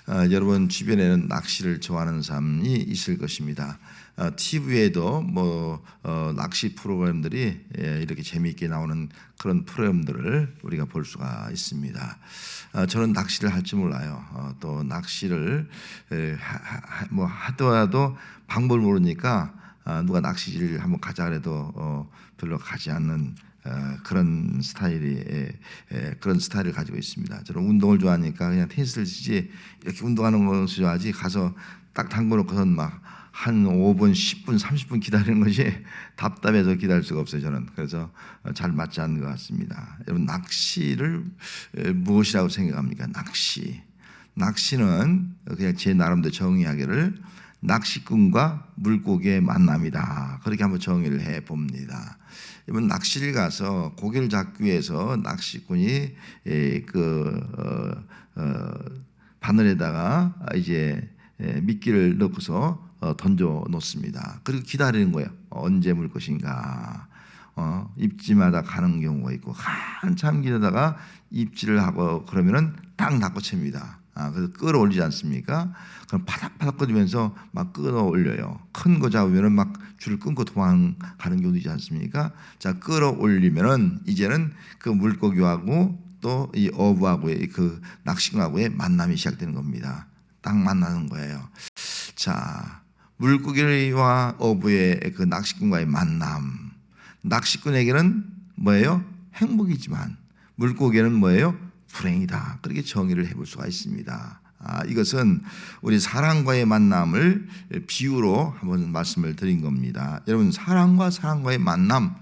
여러분 주변에는 낚시를 좋아하는 사람이 있을 것입니다. TV에도 낚시 프로그램들이 이렇게 재미있게 나오는 그런 프로그램들을 우리가 볼 수가 있습니다. 저는 낚시를 할 줄 몰라요. 또 낚시를 하더라도 방법을 모르니까 누가 낚시를 한번 가자 그래도 별로 가지 않는 그런 스타일을 가지고 있습니다. 저는 운동을 좋아하니까 그냥 테니스를 치지 이렇게 운동하는 것을 좋아하지 가서 딱 담궈놓고선 막 한 5분, 10분, 30분 기다리는 것이 답답해서 기다릴 수가 없어요. 저는 그래서 잘 맞지 않는 것 같습니다. 여러분 낚시를 무엇이라고 생각합니까? 낚시는 그냥 제 나름대로 정의하기를 낚시꾼과 물고기의 만남이다. 그렇게 한번 정의를 해 봅니다. 이번 낚시를 가서 고기를 잡기 위해서 낚시꾼이 바늘에다가 이제 미끼를 넣고서 던져 놓습니다. 그리고 기다리는 거예요. 언제 물 것인가. 입질마다 가는 경우가 있고 한참 기다다가 입질을 하고 그러면은 딱 낚아챕니다. 그래서 끌어올리지 않습니까? 그럼 파닥파닥거리면서 막 끌어올려요. 큰 거 잡으면은 막 줄을 끊고 도망가는 경우도 있지 않습니까? 자, 끌어올리면은 이제는 그 물고기하고 또 이 어부하고의 그 낚시꾼하고의 만남이 시작되는 겁니다. 딱 만나는 거예요. 자, 물고기와 어부의 그 낚시꾼과의 만남. 낚시꾼에게는 뭐예요? 행복이지만 물고기는 뭐예요? 불행이다. 그렇게 정의를 해볼 수가 있습니다. 이것은 우리 사랑과의 만남을 비유로 한번 말씀을 드린 겁니다. 여러분 사랑과 사랑과의 만남,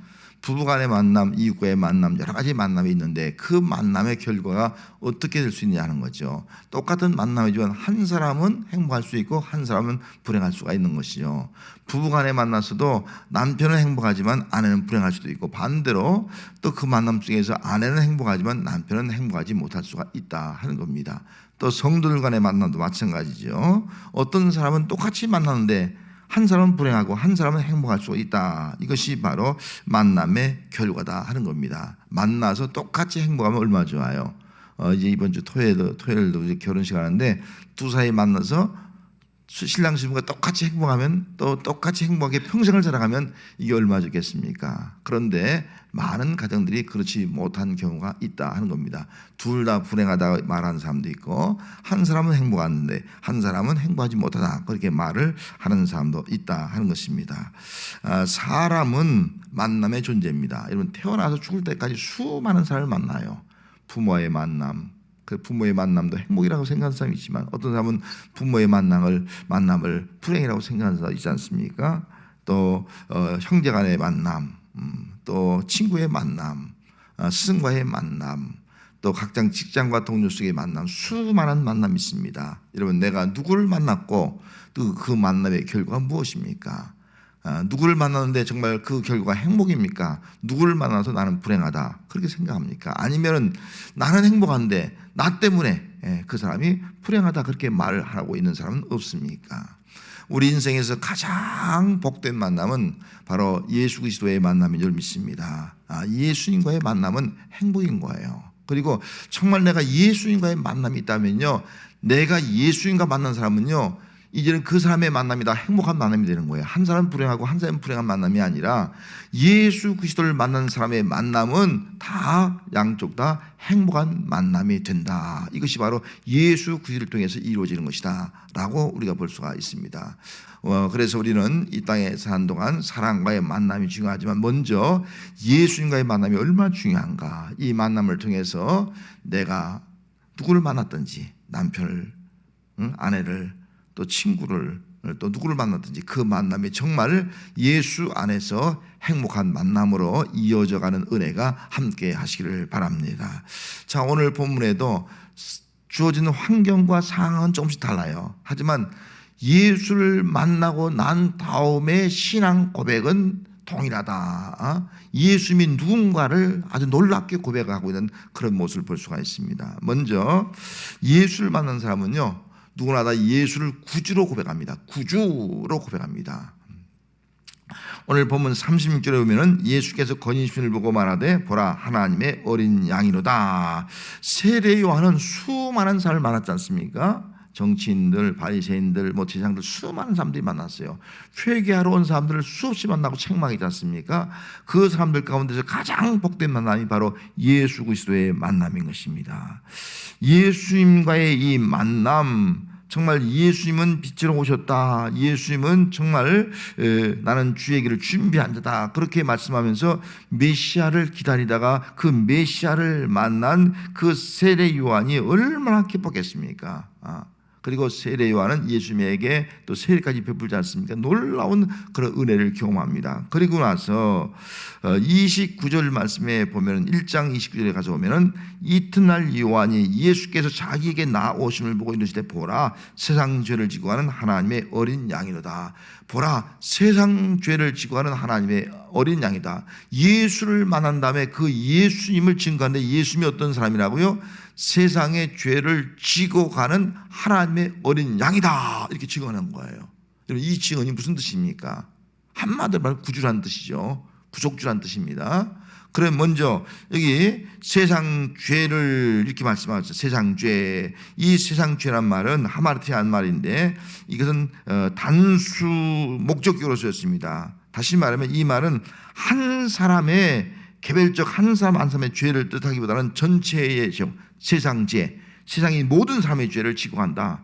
부부간의 만남, 이웃과의 만남, 여러 가지 만남이 있는데 그 만남의 결과가 어떻게 될 수 있느냐 하는 거죠. 똑같은 만남이지만 한 사람은 행복할 수 있고 한 사람은 불행할 수가 있는 것이죠. 부부간에 만났어도 남편은 행복하지만 아내는 불행할 수도 있고 반대로 또 그 만남 중에서 아내는 행복하지만 남편은 행복하지 못할 수가 있다 하는 겁니다. 또 성도들 간의 만남도 마찬가지죠. 어떤 사람은 똑같이 만나는데 한 사람은 불행하고 한 사람은 행복할 수 있다. 이것이 바로 만남의 결과다 하는 겁니다. 만나서 똑같이 행복하면 얼마나 좋아요. 이제 이번 주 토요일도 이제 결혼식 하는데 두 사람이 만나서 신랑 신부가 똑같이 행복하면 또 똑같이 행복하게 평생을 살아가면 이게 얼마나 좋겠습니까? 그런데 많은 가정들이 그렇지 못한 경우가 있다 하는 겁니다. 둘 다 불행하다 말하는 사람도 있고 한 사람은 행복한데 한 사람은 행복하지 못하다 그렇게 말을 하는 사람도 있다 하는 것입니다. 사람은 만남의 존재입니다. 여러분 태어나서 죽을 때까지 수많은 사람을 만나요. 부모와의 만남, 그 부모의 만남도 행복이라고 생각하는 사람이 있지만 어떤 사람은 부모의 만남을 불행이라고 생각하는 사람이 있지 않습니까? 또 형제 간의 만남, 또 친구의 만남, 스승과의 만남, 또 각장 직장과 동료 속의 만남, 수많은 만남이 있습니다. 여러분 내가 누구를 만났고 또 그 만남의 결과가 무엇입니까? 누구를 만나는데 정말 그 결과가 행복입니까? 누구를 만나서 나는 불행하다 그렇게 생각합니까? 아니면 나는 행복한데 나 때문에 그 사람이 불행하다 그렇게 말을 하고 있는 사람은 없습니까? 우리 인생에서 가장 복된 만남은 바로 예수 그리스도의 만남인 줄 믿습니다. 예수님과의 만남은 행복인 거예요. 그리고 정말 내가 예수님과의 만남이 있다면요, 내가 예수님과 만난 사람은요 이제는 그 사람의 만남이 다 행복한 만남이 되는 거예요. 한 사람은 불행하고 한 사람은 불행한 만남이 아니라 예수 그리스도를 만나는 사람의 만남은 다 양쪽 다 행복한 만남이 된다. 이것이 바로 예수 그리스도를 통해서 이루어지는 것이다 라고 우리가 볼 수가 있습니다. 그래서 우리는 이 땅에 사는 동안 사랑과의 만남이 중요하지만 먼저 예수님과의 만남이 얼마나 중요한가. 이 만남을 통해서 내가 누구를 만났든지 남편을, 아내를, 또 친구를, 또 누구를 만났든지 그 만남이 정말 예수 안에서 행복한 만남으로 이어져가는 은혜가 함께 하시기를 바랍니다. 자, 오늘 본문에도 주어지는 환경과 상황은 조금씩 달라요. 하지만 예수를 만나고 난 다음에 신앙 고백은 동일하다. 예수님이 누군가를 아주 놀랍게 고백하고 있는 그런 모습을 볼 수가 있습니다. 먼저 예수를 만난 사람은요, 누구나 다 예수를 구주로 고백합니다. 구주로 고백합니다. 오늘 본문 36절에 보면은 예수께서 건인신을 보고 말하되 보라 하나님의 어린 양이로다. 세례 요한은 수많은 사람을 만났지 않습니까? 정치인들, 바리새인들, 제사장들 수많은 사람들이 만났어요. 회개하러 온 사람들을 수없이 만나고 책망이지 않습니까? 그 사람들 가운데서 가장 복된 만남이 바로 예수 그리스도의 만남인 것입니다. 예수님과의 이 만남, 정말 예수님은 빛으로 오셨다. 예수님은 정말 나는 주의 길을 준비한 자다. 그렇게 말씀하면서 메시아를 기다리다가 그 메시아를 만난 그 세례 요한이 얼마나 기뻤겠습니까? 그리고 세례 요한은 예수님에게 또 세례까지 베풀지 않습니까? 놀라운 그런 은혜를 경험합니다. 그리고 나서 29절 말씀에 보면 1장 29절에 가서 보면은 이튿날 요한이 예수께서 자기에게 나오심을 보고 이르시되 보라 세상 죄를 지고 가는 하나님의 어린 양이로다. 보라 세상 죄를 지고 가는 하나님의 어린 양이다. 예수를 만난 다음에 그 예수님을 증거하는데 예수님이 어떤 사람이라고요? 세상의 죄를 지고 가는 하나님의 어린 양이다. 이렇게 증언하는 거예요. 여러분, 이 증언이 무슨 뜻입니까? 한마디로 말하면 구주라는 뜻이죠. 구속주라는 뜻입니다. 그럼 먼저 여기 세상 죄를 이렇게 말씀하죠. 세상 죄. 이 세상 죄란 말은 하마르티안 말인데 이것은 단수 목적격으로 쓰였습니다. 다시 말하면 이 말은 한 사람의 개별적 한 사람 한 사람의 죄를 뜻하기보다는 전체의 세상 죄, 세상의 모든 사람의 죄를 지고 간다.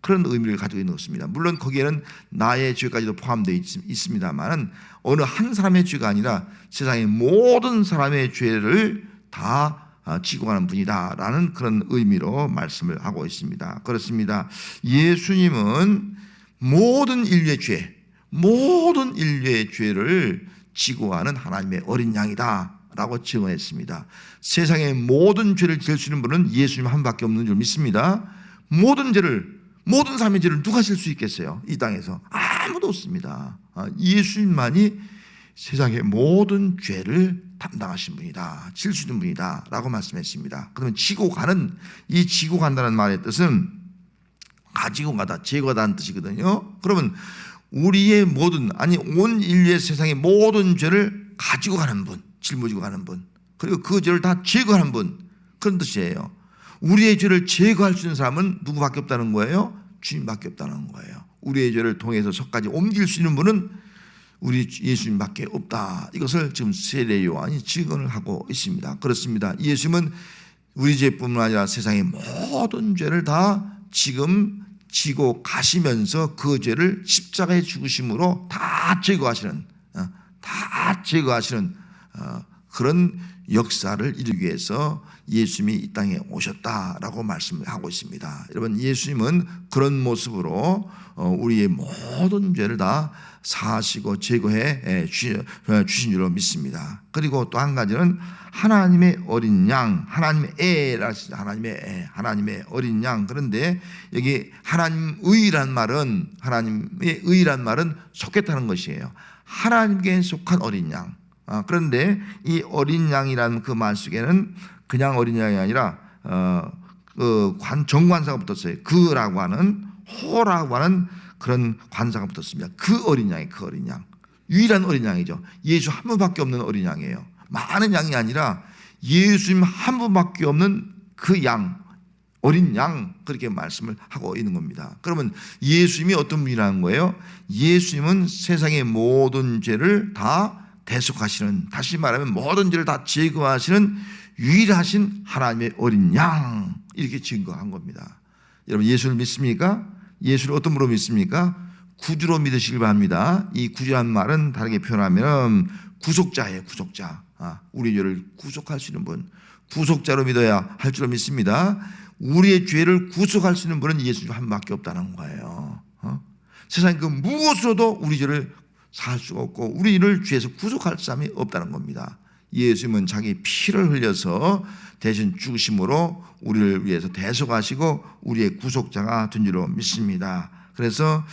그런 의미를 가지고 있는 것입니다. 물론 거기에는 나의 죄까지도 포함되어 있습니다만 어느 한 사람의 죄가 아니라 세상의 모든 사람의 죄를 다 지고 가는 분이다라는 그런 의미로 말씀을 하고 있습니다. 그렇습니다. 예수님은 모든 인류의 죄를 지고 가는 하나님의 어린 양이다 라고 증언했습니다. 세상의 모든 죄를 질 수 있는 분은 예수님 한 밖에 없는 줄 믿습니다. 모든 사람의 죄를 누가 질 수 있겠어요? 이 땅에서 아무도 없습니다. 예수님만이 세상의 모든 죄를 담당하신 분이다, 질 수 있는 분이다 라고 말씀했습니다. 그러면 지고 가는, 이 지고 간다는 말의 뜻은 가지고 가다, 제거하다는 뜻이거든요. 그러면 우리의 온 인류의 세상의 모든 죄를 가지고 가는 분, 짊어지고 가는 분, 그리고 그 죄를 다 제거하는 분, 그런 뜻이에요. 우리의 죄를 제거할 수 있는 사람은 누구밖에 없다는 거예요? 주님밖에 없다는 거예요. 우리의 죄를 통해서 속까지 옮길 수 있는 분은 우리 예수님밖에 없다. 이것을 지금 세례 요한이 증언을 하고 있습니다. 그렇습니다. 예수님은 우리 죄뿐만 아니라 세상의 모든 죄를 다 지금 지고 가시면서 그 죄를 십자가에 죽으심으로 다 제거하시는 그런 역사를 이루기 위해서 예수님이 이 땅에 오셨다라고 말씀을 하고 있습니다. 여러분, 예수님은 그런 모습으로 우리의 모든 죄를 다 사하시고 제거해 주신 줄로 믿습니다. 그리고 또 한 가지는 하나님의 어린 양, 하나님의 어린 양. 그런데 여기 하나님의 의란 말은 속했다는 것이에요. 하나님께 속한 어린 양. 그런데 이 어린 양이라는 그 말 속에는 그냥 어린 양이 아니라 정관사가 붙었어요. 그라고 하는, 호라고 하는 그런 관사가 붙었습니다. 그 어린 양이, 그 어린 양, 유일한 어린 양이죠. 예수 한 분밖에 없는 어린 양이에요. 많은 양이 아니라 예수님 한 분밖에 없는 그 양, 어린 양, 그렇게 말씀을 하고 있는 겁니다. 그러면 예수님이 어떤 분이라는 거예요? 예수님은 세상의 모든 죄를 다 대속하시는, 다시 말하면 모든 죄를 다 제거하시는 유일하신 하나님의 어린 양, 이렇게 증거한 겁니다. 여러분, 예수를 믿습니까? 예수를 어떤 분으로 믿습니까? 구주로 믿으시길 바랍니다. 이 구주란 말은 다르게 표현하면 구속자예요. 구속자. 우리 죄를 구속할 수 있는 분, 구속자로 믿어야 할 줄로 믿습니다. 우리의 죄를 구속할 수 있는 분은 예수님 한 분밖에 없다는 거예요. 세상 그 무엇으로도 우리 죄를 살 수가 없고 우리를 죄에서 구속할 사람이 없다는 겁니다. 예수님은 자기 피를 흘려서 대신 죽으심으로 우리를 위해서 대속하시고 우리의 구속자가 된 줄로 믿습니다. 그래서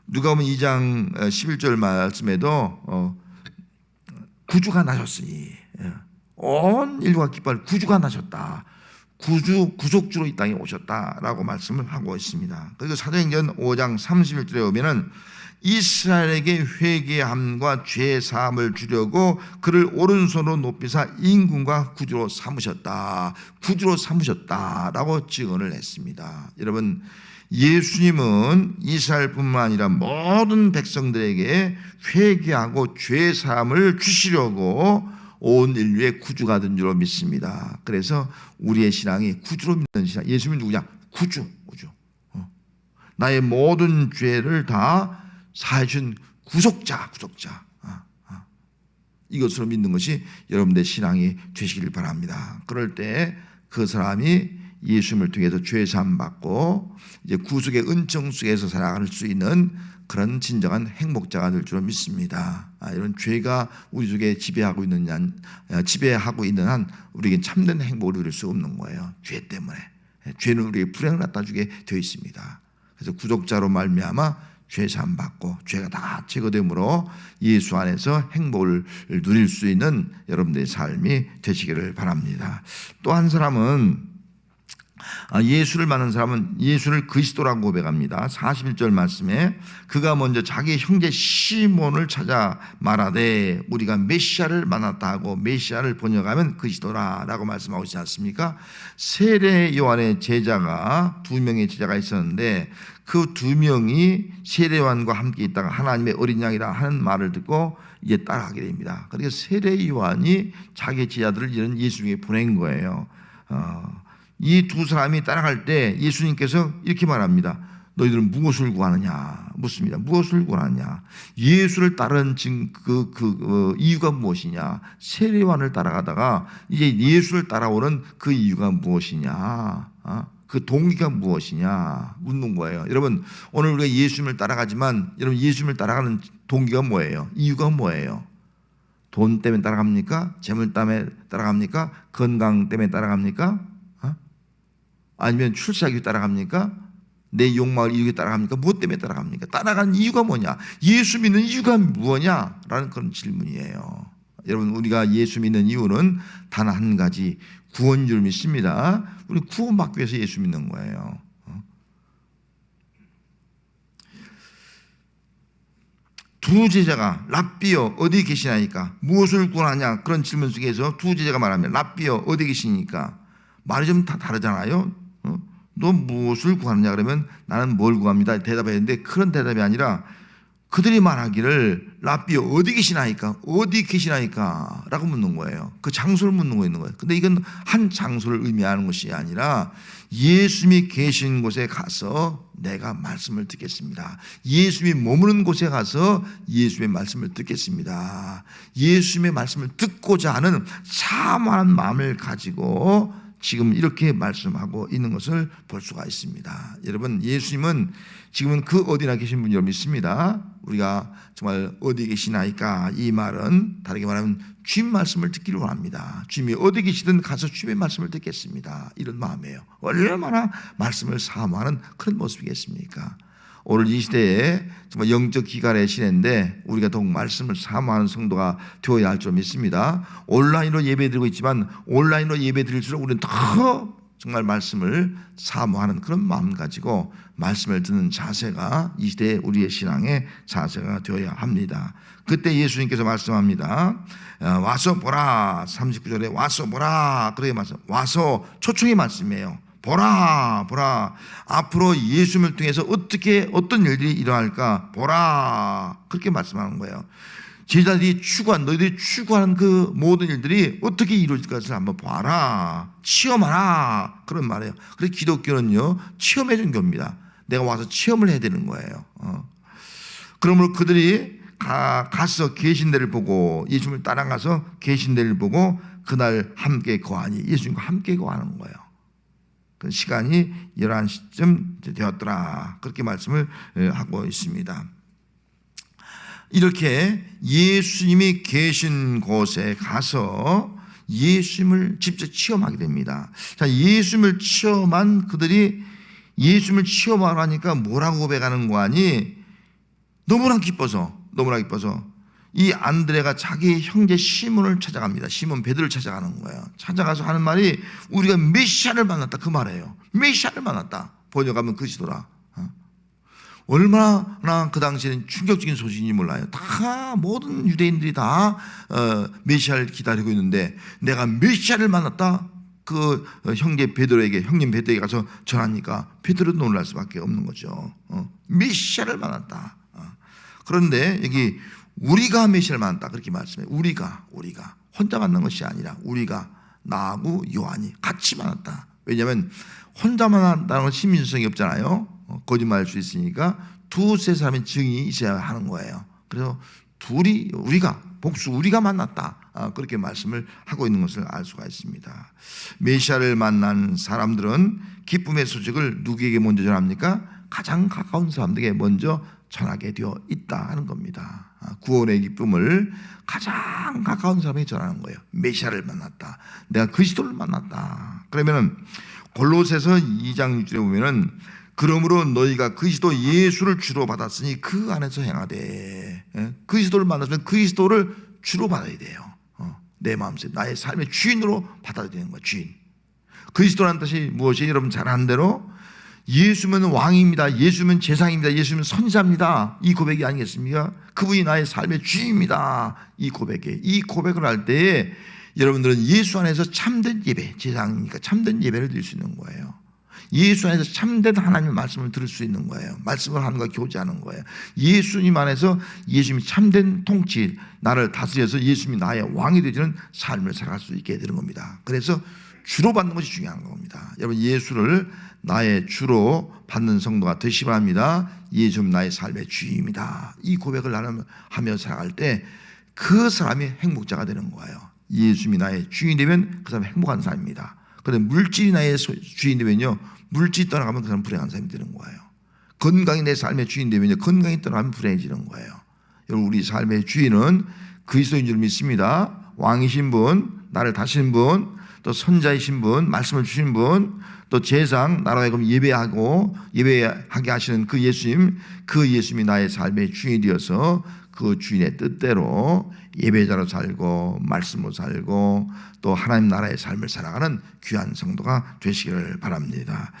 누가복음 2장 11절 말씀에도 구주가 나셨으니 온 인류가 기뻐할 구주가 나셨다. 구속주로 이 땅에 오셨다라고 말씀을 하고 있습니다. 그리고 사도행전 5장 31절에 보면은 이스라엘에게 회개함과 죄 사함을 주려고 그를 오른손으로 높이사 임금과 구주로 삼으셨다라고 증언을 했습니다. 여러분, 예수님은 이스라엘뿐만 아니라 모든 백성들에게 회개하고 죄 사함을 주시려고 온 인류의 구주가 된 줄로 믿습니다. 그래서 우리의 신앙이 구주로 믿는 신앙. 예수님은 누구냐? 구주. 나의 모든 죄를 다 사해준 구속자. 이것으로 믿는 것이 여러분들의 신앙이 되시길 바랍니다. 그럴 때 그 사람이 예수님을 통해서 죄 사함 받고 이제 구속의 은총 속에서 살아갈 수 있는 그런 진정한 행복자가 될 줄 믿습니다. 이런 죄가 우리 속에 지배하고 있는 한 우리에게 참된 행복을 누릴 수 없는 거예요. 죄 때문에. 죄는 우리에게 불행을 갖다 주게 되어 있습니다. 그래서 구속자로 말미암아 죄 사함 받고 죄가 다 제거됨으로 예수 안에서 행복을 누릴 수 있는 여러분들의 삶이 되시기를 바랍니다. 또 한 사람은 예수를 만난 사람은 예수를 그리스도라고 고백합니다. 41절 말씀에 그가 먼저 자기 형제 시몬을 찾아 말하되 우리가 메시아를 만났다 하고 메시아를 번역하면 그리스도라라고 말씀하고 있지 않습니까? 세례 요한의 제자가 2명의 제자가 있었는데 그 2명이 세례 요한과 함께 있다가 하나님의 어린 양이라 하는 말을 듣고 이제 따라가게 됩니다. 그러니까 세례 요한이 자기 제자들을 이런 예수님께 보낸 거예요. 이 두 사람이 따라갈 때 예수님께서 이렇게 말합니다. 너희들은 무엇을 구하느냐 묻습니다. 무엇을 구하느냐? 예수를 따른 이유가 무엇이냐? 세례 요한을 따라가다가 이제 예수를 따라오는 그 이유가 무엇이냐? 그 동기가 무엇이냐 묻는 거예요. 여러분, 오늘 우리가 예수님을 따라가지만 여러분 예수님을 따라가는 동기가 뭐예요? 이유가 뭐예요? 돈 때문에 따라갑니까? 재물 때문에 따라갑니까? 건강 때문에 따라갑니까? 아니면 출세하기 따라갑니까? 내 욕망을 이루기 따라갑니까? 무엇 때문에 따라갑니까? 따라가는 이유가 뭐냐? 예수 믿는 이유가 뭐냐? 라는 그런 질문이에요. 여러분, 우리가 예수 믿는 이유는 단 한 가지, 구원인 줄 믿습니다. 우리 구원받기 위해서 예수 믿는 거예요. 두 제자가 랍비여 어디 계시나이까? 무엇을 구하냐? 그런 질문 속에서 두 제자가 말하면 랍비여 어디 계시니까? 말이 좀 다 다르잖아요. 너 무엇을 구하느냐 그러면 나는 뭘 구합니다 대답했는데 그런 대답이 아니라 그들이 말하기를 랍비여 어디 계시나이까? 어디 계시나이까? 라고 묻는 거예요. 그 장소를 묻는 거 있는 거예요. 근데 이건 한 장소를 의미하는 것이 아니라 예수님이 계신 곳에 가서 내가 말씀을 듣겠습니다. 예수님이 머무는 곳에 가서 예수님의 말씀을 듣겠습니다. 예수님의 말씀을 듣고자 하는 사모하는 마음을 가지고 지금 이렇게 말씀하고 있는 것을 볼 수가 있습니다. 여러분, 예수님은 지금은 그 어디나 계신 분이라고 믿습니다. 우리가 정말 어디 계시나이까? 이 말은 다르게 말하면 주님 말씀을 듣기를 원합니다. 주님이 어디 계시든 가서 주님의 말씀을 듣겠습니다. 이런 마음이에요. 얼마나 말씀을 사모하는 그런 모습이겠습니까? 오늘 이 시대에 정말 영적 기갈의 시대인데 우리가 더욱 말씀을 사모하는 성도가 되어야 할 줄 믿습니다. 온라인으로 예배드리고 있지만 온라인으로 예배드릴수록 우리는 더 정말 말씀을 사모하는 그런 마음 가지고 말씀을 듣는 자세가 이 시대의 우리의 신앙의 자세가 되어야 합니다. 그때 예수님께서 말씀합니다. 와서 보라. 39절에 와서 보라. 그렇게 말씀. 와서 초청의 말씀이에요. 보라 보라 앞으로 예수님을 통해서 어떤 일들이 일어날까 보라 그렇게 말씀하는 거예요. 제자들이 너희들이 추구하는 그 모든 일들이 어떻게 이루어질 것을 한번 봐라 체험하라 그런 말이에요. 그래서 기독교는요 체험해 준 교입니다. 내가 와서 체험을 해야 되는 거예요. 그러므로 그들이 가서 계신 데를 보고 예수님을 따라가서 계신 데를 보고 그날 함께 거하니 예수님과 함께 거하는 거예요. 그 시간이 11시쯤 되었더라 그렇게 말씀을 하고 있습니다. 이렇게 예수님이 계신 곳에 가서 예수님을 직접 체험하게 됩니다. 자, 예수님을 체험한 그들이 예수님을 체험하라니까 뭐라고 고백하는 거 아니? 너무나 기뻐서 이 안드레가 자기 형제 시몬을 찾아갑니다. 시몬 베드로를 찾아가는 거예요. 찾아가서 하는 말이 우리가 메시아를 만났다 그 말이에요. 메시아를 만났다. 번역하면 그리스도라. 얼마나 그 당시에는 충격적인 소식인지 몰라요. 다 모든 유대인들이 다 메시아를 기다리고 있는데 내가 메시아를 만났다. 그 형님 베드로에게 가서 전하니까 베드로도 놀랄 수밖에 없는 거죠. 메시아를 만났다. 그런데 여기 우리가 메시아를 만났다 그렇게 말씀해요. 우리가 혼자 만난 것이 아니라 우리가 나하고 요한이 같이 만났다. 왜냐하면 혼자 만났다는 건 신빙성이 없잖아요. 거짓말할 수 있으니까 두세 사람의 증이 있어야 하는 거예요. 그래서 우리가 만났다. 그렇게 말씀을 하고 있는 것을 알 수가 있습니다. 메시아를 만난 사람들은 기쁨의 소식을 누구에게 먼저 전합니까? 가장 가까운 사람들에게 먼저 전하게 되어 있다 하는 겁니다. 구원의 기쁨을 가장 가까운 사람에게 전하는 거예요. 메시아를 만났다. 내가 그리스도를 만났다. 그러면은 골로새서 2장 6절에 보면은 그러므로 너희가 그리스도 예수를 주로 받았으니 그 안에서 행하되. 그리스도를 만났으면 그리스도를 주로 받아야 돼요. 내 마음속에 나의 삶의 주인으로 받아들이는 거예요. 주인. 그리스도라는 뜻이 무엇이 여러분 잘 아는 대로 예수면 왕입니다. 예수면 재상입니다. 예수면 선지자입니다. 이 고백이 아니겠습니까? 그분이 나의 삶의 주인입니다. 이 고백을 할 때에 여러분들은 예수 안에서 참된 예배, 재상이니까 참된 예배를 드릴 수 있는 거예요. 예수 안에서 참된 하나님의 말씀을 들을 수 있는 거예요. 말씀을 하는가 교제하는 거예요. 예수님 안에서 예수님이 참된 통치, 나를 다스려서 예수님이 나의 왕이 되는 삶을 살아갈 수 있게 되는 겁니다. 그래서 주로 받는 것이 중요한 겁니다. 여러분 예수를 나의 주로 받는 성도가 되시기 바랍니다. 예수님 나의 삶의 주입니다. 이 고백을 하며 살아갈 때 그 사람이 행복자가 되는 거예요. 예수님이 나의 주인이 되면 그 사람이 행복한 사람입니다. 그런데 물질이 나의 주인이 되면요, 물질이 떠나가면 그 사람은 불행한 사람이 되는 거예요. 건강이 내 삶의 주인이 되면요, 건강이 떠나가면 불행해지는 거예요. 여러분 우리 삶의 주인은 그리스도인 줄 믿습니다. 왕이신 분, 나를 다스리는 분, 또 선자이신 분, 말씀을 주신 분, 또 제상, 나로 하여금 예배하게 하시는 그 예수님이 나의 삶의 주인이 되어서 그 주인의 뜻대로 예배자로 살고 말씀으로 살고 또 하나님 나라의 삶을 살아가는 귀한 성도가 되시기를 바랍니다.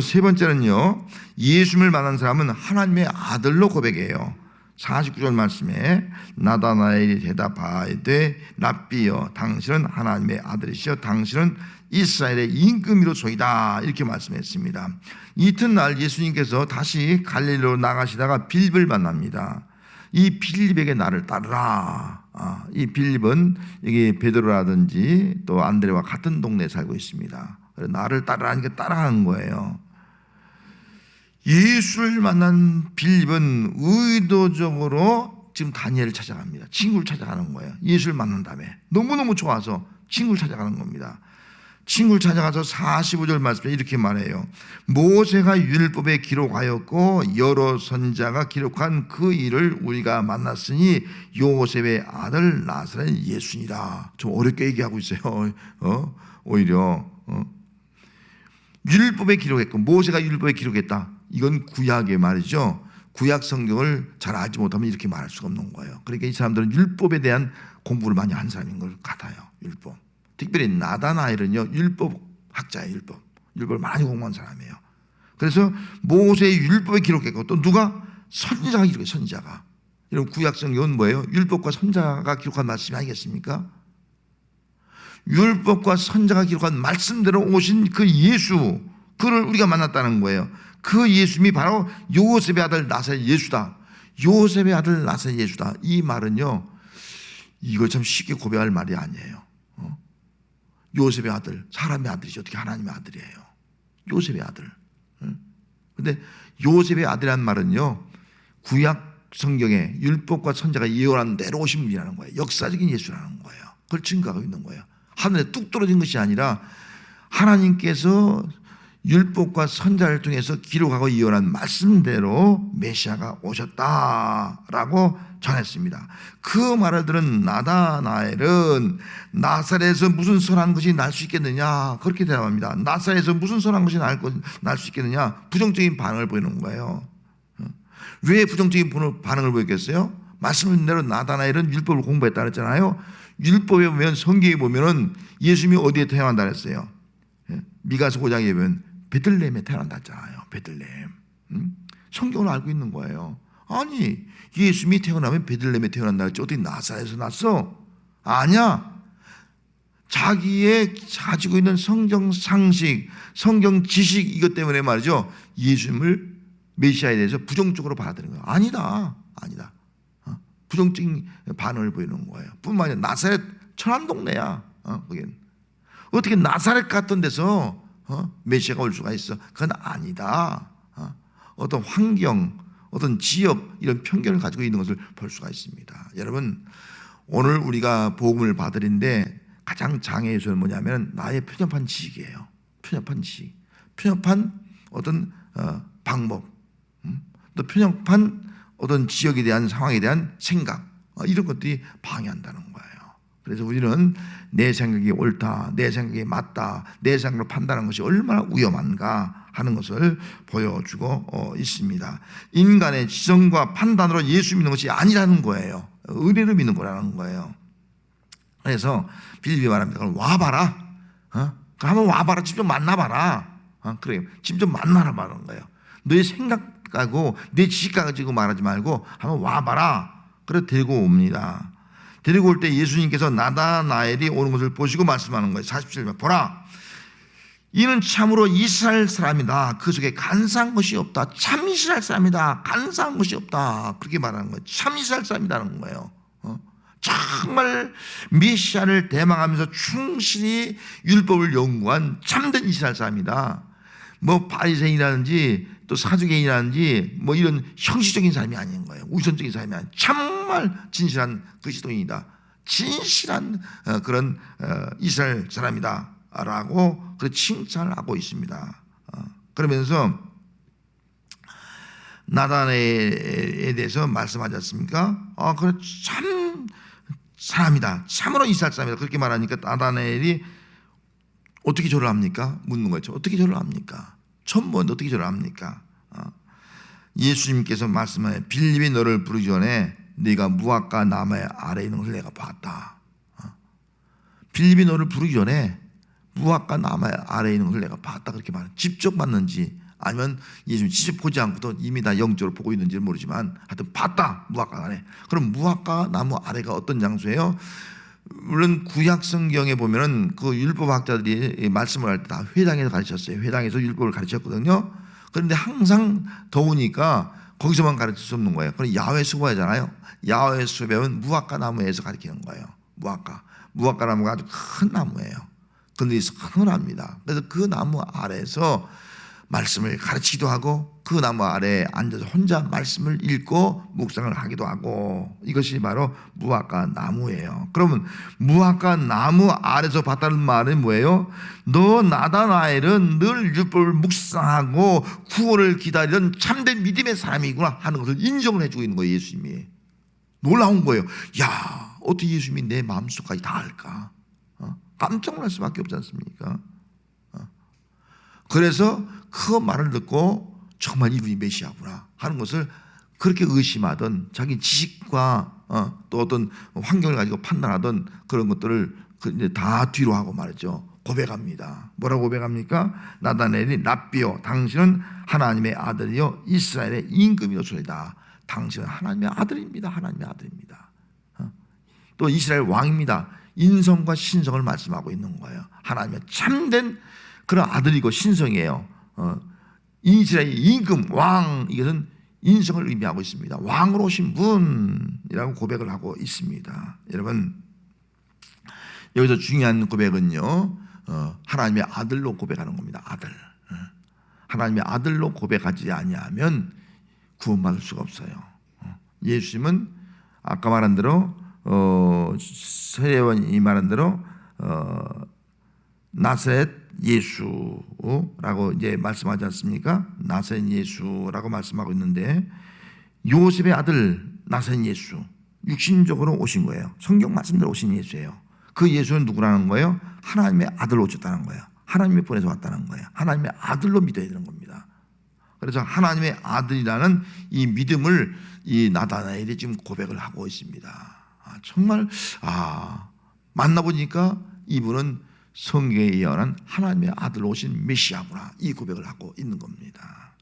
세 번째는요, 예수님을 만난 사람은 하나님의 아들로 고백해요. 49절 말씀에 나다나엘이 대답하되 랍비여 당신은 하나님의 아들이시여 당신은 이스라엘의 임금이로소이다 이렇게 말씀했습니다. 이튿날 예수님께서 다시 갈릴리로 나가시다가 빌립을 만납니다. 이 빌립에게 나를 따르라. 이 빌립은 여기 베드로라든지 또 안드레와 같은 동네에 살고 있습니다. 나를 따르라니까 따라가는 거예요. 예수를 만난 빌립은 의도적으로 지금 다니엘을 찾아갑니다. 친구를 찾아가는 거예요. 예수를 만난 다음에 너무너무 좋아서 친구를 찾아가는 겁니다. 친구를 찾아가서 45절 말씀에 이렇게 말해요. 모세가 율법에 기록하였고 여러 선지자가 기록한 그 일을 우리가 만났으니 요셉의 아들 나사렛 예수니라. 좀 어렵게 얘기하고 있어요. 오히려 율법에 기록했고 모세가 율법에 기록했다. 이건 구약의 말이죠. 구약 성경을 잘 알지 못하면 이렇게 말할 수가 없는 거예요. 그러니까 이 사람들은 율법에 대한 공부를 많이 한 사람인 걸 같아요. 율법. 특별히 나다나엘은요, 율법학자예요. 율법을 많이 공부한 사람이에요. 그래서 모세의 율법에 기록했고 또 누가? 선지자가 기록해요. 선지자가. 여러분 구약 성경은 뭐예요? 율법과 선지자가 기록한 말씀이 아니겠습니까? 율법과 선지자가 기록한 말씀대로 오신 그 예수, 그를 우리가 만났다는 거예요. 그 예수님이 바로 요셉의 아들 나사렛 예수다. 요셉의 아들 나사렛 예수다. 이 말은요, 이거 참 쉽게 고백할 말이 아니에요. 요셉의 아들, 사람의 아들이죠. 어떻게 하나님의 아들이에요. 요셉의 아들. 근데 요셉의 아들이라는 말은요, 구약 성경에 율법과 선지자가 예언한 대로 오신 분이라는 거예요. 역사적인 예수라는 거예요. 그걸 증거하고 있는 거예요. 하늘에 뚝 떨어진 것이 아니라 하나님께서 율법과 선지자를 통해서 기록하고 예언한 말씀대로 메시아가 오셨다라고 전했습니다. 그 말을 들은 나다나엘은 나사렛에서 무슨 선한 것이 날 수 있겠느냐 그렇게 대답합니다. 나사렛에서 무슨 선한 것이 날 수 있겠느냐 부정적인 반응을 보이는 거예요. 왜 부정적인 반응을 보였겠어요? 말씀대로 나다나엘은 율법을 공부했다 그랬잖아요. 율법에 보면, 성경에 보면은 예수님이 어디에 태어난다 그랬어요? 미가서 5장에 보면 베들레헴에 태어난다 했잖아요. 베들레헴. 성경을 알고 있는 거예요. 아니, 예수님이 태어나면 베들레헴에 태어난다 했지 어떻게 나사렛에서 났어? 아니야. 자기의 가지고 있는 성경 상식, 성경 지식, 이것 때문에 말이죠, 예수님을 메시아에 대해서 부정적으로 받아들이는 거예요. 아니다. 부정적인 반응을 보이는 거예요. 뿐만 아니라 나사렛 천안 동네야. 거긴 어떻게 나사렛 같은 데서 메시아가 올 수가 있어? 그건 아니다. 어떤 환경, 어떤 지역, 이런 편견을 가지고 있는 것을 볼 수가 있습니다. 여러분, 오늘 우리가 복음을 받으는데 가장 장애의 요소는 뭐냐면 나의 편협한 지식이에요. 편협한 지식, 편협한 어떤 방법, 또 편협한 어떤 지역에 대한 상황에 대한 생각, 이런 것들이 방해한다는 거예요. 그래서 우리는 내 생각이 옳다, 내 생각이 맞다, 내 생각을 판단하는 것이 얼마나 위험한가 하는 것을 보여주고 있습니다. 인간의 지성과 판단으로 예수 믿는 것이 아니라는 거예요. 은혜로 믿는 거라는 거예요. 그래서 빌립이 말합니다. 그럼 와봐라. 한번 와봐라. 직접 만나봐라. 그래요. 직접 만나라는 거예요. 너의 생각하고 내 지식 가지고 말하지 말고 한번 와봐라. 그래서 데리고 옵니다. 데리고 올 때 예수님께서 나다나엘이 오는 것을 보시고 말씀하는 거예요. 47절 보라, 이는 참으로 이스라엘 사람이다. 그 속에 간사한 것이 없다. 참 이스라엘 사람이다. 간사한 것이 없다. 그렇게 말하는 거예요. 참 이스라엘 사람이라는 거예요. 정말 메시아를 대망하면서 충실히 율법을 연구한 참된 이스라엘 사람이다. 뭐 바리새인이라든지 또 사두개인이라든지 뭐 이런 형식적인 사람이 아닌 거예요. 우선적인 사람이 아닌, 정말 진실한 그리스도인이다. 진실한 그런 이스라엘 사람이다 라고 그 칭찬을 하고 있습니다. 그러면서 나다나엘에 대해서 말씀하지 않습니까? 그래, 참 사람이다. 참으로 이스라엘 사람이다. 그렇게 말하니까 나다나엘이 어떻게 절을 합니까? 묻는 거죠. 어떻게 절을 합니까? 처음 보는데 어떻게 절을 합니까? 예수님께서 말씀하여 빌립이 너를 부르기 전에 네가 무화과 나무의 아래에 있는 것을 내가 봤다. 빌립이 너를 부르기 전에 무화과 나무의 아래에 있는 것을 내가 봤다. 그렇게 말해요. 직접 봤는지 아니면 예수님 직접 보지 않고도 이미 다 영적으로 보고 있는지는 모르지만 하여튼 봤다. 무화과 아래. 그럼 무화과 나무 아래가 어떤 장소예요? 물론 구약 성경에 보면은 그 율법학자들이 말씀을 할 때 다 회당에서 가르쳤어요. 회당에서 율법을 가르쳤거든요. 그런데 항상 더우니까 거기서만 가르칠 수 없는 거예요. 그럼 야훼 수배잖아요. 야훼 수배는 무화과 나무에서 가르치는 거예요. 무화과 나무가 아주 큰 나무예요. 그런데 서늘합니다. 그래서 그 나무 아래에서 말씀을 가르치기도 하고 그 나무 아래에 앉아서 혼자 말씀을 읽고 묵상을 하기도 하고, 이것이 바로 무화과 나무예요. 그러면 무화과 나무 아래서 봤다는 말은 뭐예요? 너 나다나엘은 늘 율법을 묵상하고 구원을 기다리던 참된 믿음의 사람이구나 하는 것을 인정을 해주고 있는 거예요. 예수님이 놀라운 거예요. 야, 어떻게 예수님이 내 마음속까지 다 알까? 깜짝 놀랄 수밖에 없지 않습니까? 그래서 그 말을 듣고 정말 이분이 메시아구나 하는 것을 그렇게 의심하던, 자기 지식과 또 어떤 환경을 가지고 판단하던 그런 것들을 다 뒤로 하고 말이죠. 고백합니다. 뭐라고 고백합니까? 나다나엘이 랍비요, 당신은 하나님의 아들이요 이스라엘의 임금이로소이다. 당신은 하나님의 아들입니다. 하나님의 아들입니다. 또 이스라엘 왕입니다. 인성과 신성을 말씀하고 있는 거예요. 하나님의 참된 그런 아들이고 신성이에요. 이스라엘의 임금, 왕, 이것은 인성을 의미하고 있습니다. 왕으로 오신 분이라고 고백을 하고 있습니다. 여러분, 여기서 중요한 고백은요, 하나님의 아들로 고백하는 겁니다. 아들. 하나님의 아들로 고백하지 아니하면 구원받을 수가 없어요. 예수님은 아까 말한 대로 세례요한이 말한 대로 나사렛 예수라고 이제 말씀하지 않습니까? 나사렛 예수라고 말씀하고 있는데, 요셉의 아들 나사렛 예수, 육신적으로 오신 거예요. 성경 말씀대로 오신 예수예요. 그 예수는 누구라는 거예요? 하나님의 아들로 오셨다는 거예요. 하나님이 보내서 왔다는 거예요. 하나님의 아들로 믿어야 되는 겁니다. 그래서 하나님의 아들이라는 이 믿음을 이 나다나엘이 지금 고백을 하고 있습니다. 정말 만나보니까 이분은 성경에 예언한 하나님의 아들 오신 메시아구나, 이 고백을 하고 있는 겁니다.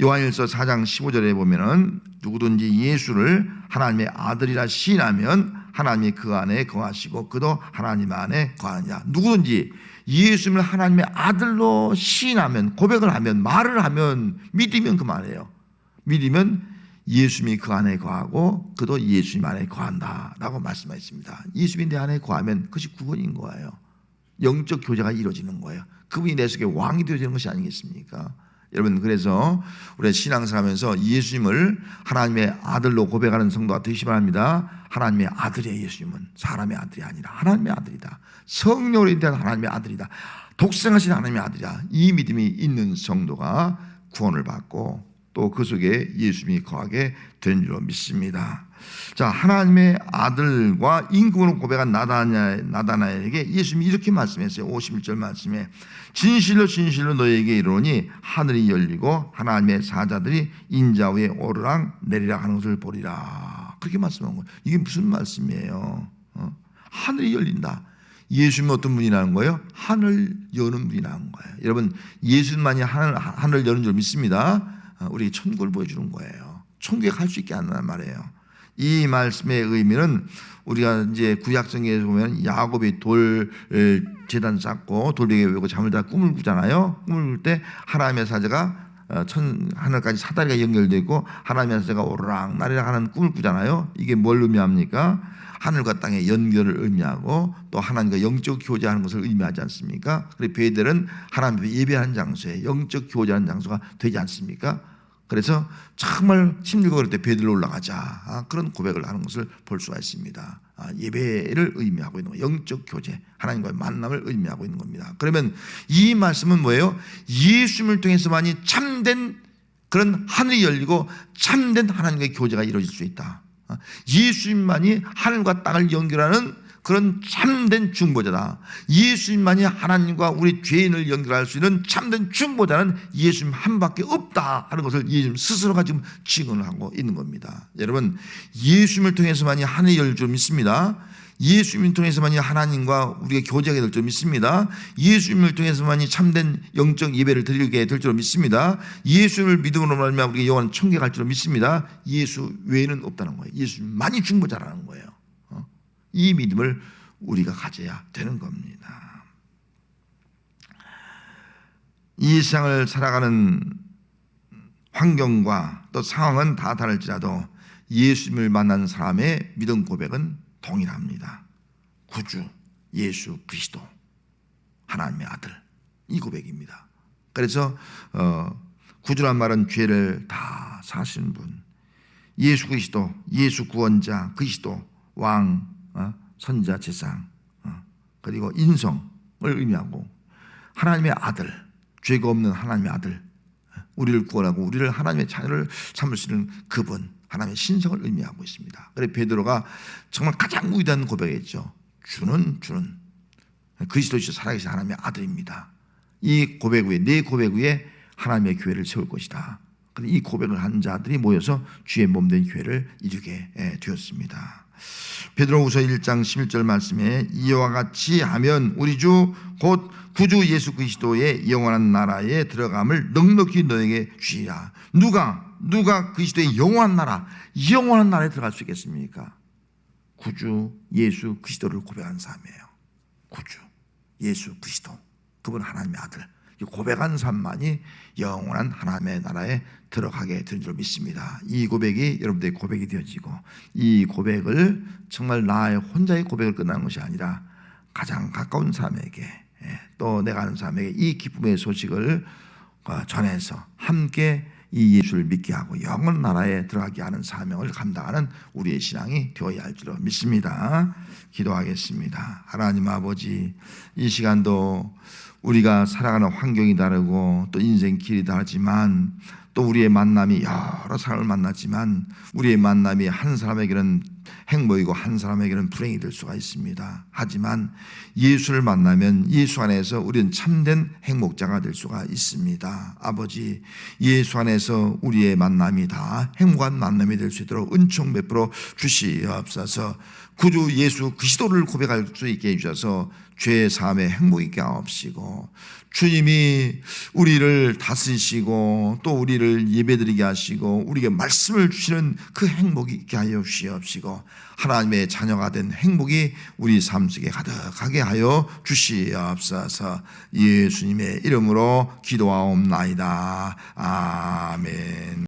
요한일서 4장 15절에 보면은 누구든지 예수를 하나님의 아들이라 시인하면 하나님이 그 안에 거하시고 그도 하나님 안에 거하느냐. 누구든지 예수님을 하나님의 아들로 시인하면, 고백을 하면, 말을 하면, 믿으면 그 말이에요. 믿으면 예수님이 그 안에 거하고 그도 예수님 안에 거한다라고 말씀하셨습니다. 예수님이 내 안에 거하면 그것이 구원인 거예요. 영적 교제가 이루어지는 거예요. 그분이 내 속에 왕이 되어지는 것이 아니겠습니까? 여러분, 그래서 우리가 신앙생활하면서 예수님을 하나님의 아들로 고백하는 성도가 되시기 바랍니다. 하나님의 아들이에요. 예수님은 사람의 아들이 아니라 하나님의 아들이다. 성령으로 인된 하나님의 아들이다. 독생하신 하나님의 아들이다. 이 믿음이 있는 성도가 구원을 받고 또 그 속에 예수님이 거하게 되는 줄로 믿습니다. 자, 하나님의 아들과 임금으로 고백한 나다나엘에게 예수님이 이렇게 말씀했어요. 51절 말씀에 진실로 진실로 너희에게 이르노니 하늘이 열리고 하나님의 사자들이 인자 위에 오르락 내리락 하는 것을 보리라. 그렇게 말씀한 거예요. 이게 무슨 말씀이에요? 하늘이 열린다. 예수님은 어떤 분이라는 거예요? 하늘 여는 분이라는 거예요. 여러분, 예수님만이 하늘 여는 줄 믿습니다. 우리 천국을 보여주는 거예요. 천국에 갈 수 있게 한다는 말이에요. 이 말씀의 의미는 우리가 이제 구약성경에 보면 야곱이 돌 제단 쌓고 돌베개 외고 잠을 자 꿈을 꾸잖아요. 꿈을 꿀 때 하나님의 사자가 하늘까지 사다리가 연결되고 하나님의 사자가 오르락 나리락 하는 꿈을 꾸잖아요. 이게 뭘 의미합니까? 하늘과 땅의 연결을 의미하고 또 하나님과 영적 교제하는 것을 의미하지 않습니까? 그래서 베델은 하나님 앞에 예배하는 장소에 영적 교제하는 장소가 되지 않습니까? 그래서 정말 힘들고 그럴 때 베델로 올라가자, 그런 고백을 하는 것을 볼 수가 있습니다. 예배를 의미하고 있는 거예요. 영적 교제, 하나님과의 만남을 의미하고 있는 겁니다. 그러면 이 말씀은 뭐예요? 예수님을 통해서만이 참된 그런 하늘이 열리고 참된 하나님과의 교제가 이루어질 수 있다. 예수님만이 하늘과 땅을 연결하는 그런 참된 중보자다. 예수님만이 하나님과 우리 죄인을 연결할 수 있는 참된 중보자는 예수님 한 밖에 없다 하는 것을 예수님 스스로가 지금 증언을 하고 있는 겁니다. 여러분, 예수님을 통해서만이 하늘이 열릴 줄 믿습니다. 예수님을 통해서만이 하나님과 우리가 교제하게 될 줄 믿습니다. 예수님을 통해서만이 참된 영적 예배를 드리게 될 줄 믿습니다. 예수님을 믿음으로 말미암아 우리가 영원한 천국에 갈 줄 믿습니다. 예수 외에는 없다는 거예요. 예수님만이 중보자라는 거예요. 이 믿음을 우리가 가져야 되는 겁니다. 이 세상을 살아가는 환경과 또 상황은 다 다를지라도 예수님을 만난 사람의 믿음 고백은 동일합니다. 구주 예수 그리스도 하나님의 아들, 이 고백입니다. 그래서 구주란 말은 죄를 다 사시는 분, 예수 그리스도, 예수 구원자, 그리스도 왕, 선자, 제상, 그리고 인성을 의미하고 하나님의 아들, 죄가 없는 하나님의 아들, 우리를 구원하고 우리를 하나님의 자녀를 삼을 수 있는 그분, 하나님의 신성을 의미하고 있습니다. 그래서 베드로가 정말 가장 위대한 고백했죠. 주는 그리스도이시여 살아계신 하나님의 아들입니다. 이 고백 위에, 내 고백 위에 하나님의 교회를 세울 것이다. 이 고백을 한 자들이 모여서 주의 몸된 교회를 이루게 되었습니다. 베드로후서 1장 11절 말씀에 이와 같이 하면 우리 주 곧 구주 예수 그리스도의 영원한 나라에 들어감을 넉넉히 너에게 주리라. 누가 그리스도의 영원한 나라에 들어갈 수 있겠습니까? 구주 예수 그리스도를 고백한 사람이에요. 구주 예수 그리스도, 그분 하나님의 아들, 고백한 사람만이 영원한 하나님의 나라에 들어가게 된 줄 믿습니다. 이 고백이 여러분들의 고백이 되어지고, 이 고백을 정말 나의 혼자의 고백을 끝나는 것이 아니라 가장 가까운 사람에게, 또 내가 아는 사람에게 이 기쁨의 소식을 전해서 함께 이 예수를 믿게 하고 영원 나라에 들어가게 하는 사명을 감당하는 우리의 신앙이 되어야 할 줄로 믿습니다. 기도하겠습니다. 하나님 아버지, 이 시간도 우리가 살아가는 환경이 다르고 또 인생 길이 다르지만 또 우리의 만남이 여러 사람을 만났지만 우리의 만남이 한 사람에게는 행복이고 한 사람에게는 불행이 될 수가 있습니다. 하지만 예수를 만나면 예수 안에서 우리는 참된 행복자가 될 수가 있습니다. 아버지, 예수 안에서 우리의 만남이 다 행복한 만남이 될 수 있도록 은총 베풀어 주시옵소서. 구주 예수 그리스도를 고백할 수 있게 해주셔서 죄 사함에 행복 있게 하옵시고, 주님이 우리를 다스리시고 또 우리를 예배드리게 하시고 우리에게 말씀을 주시는 그 행복이 있게 하여 주시옵시고, 하나님의 자녀가 된 행복이 우리 삶 속에 가득하게 하여 주시옵소서. 예수님의 이름으로 기도하옵나이다. 아멘.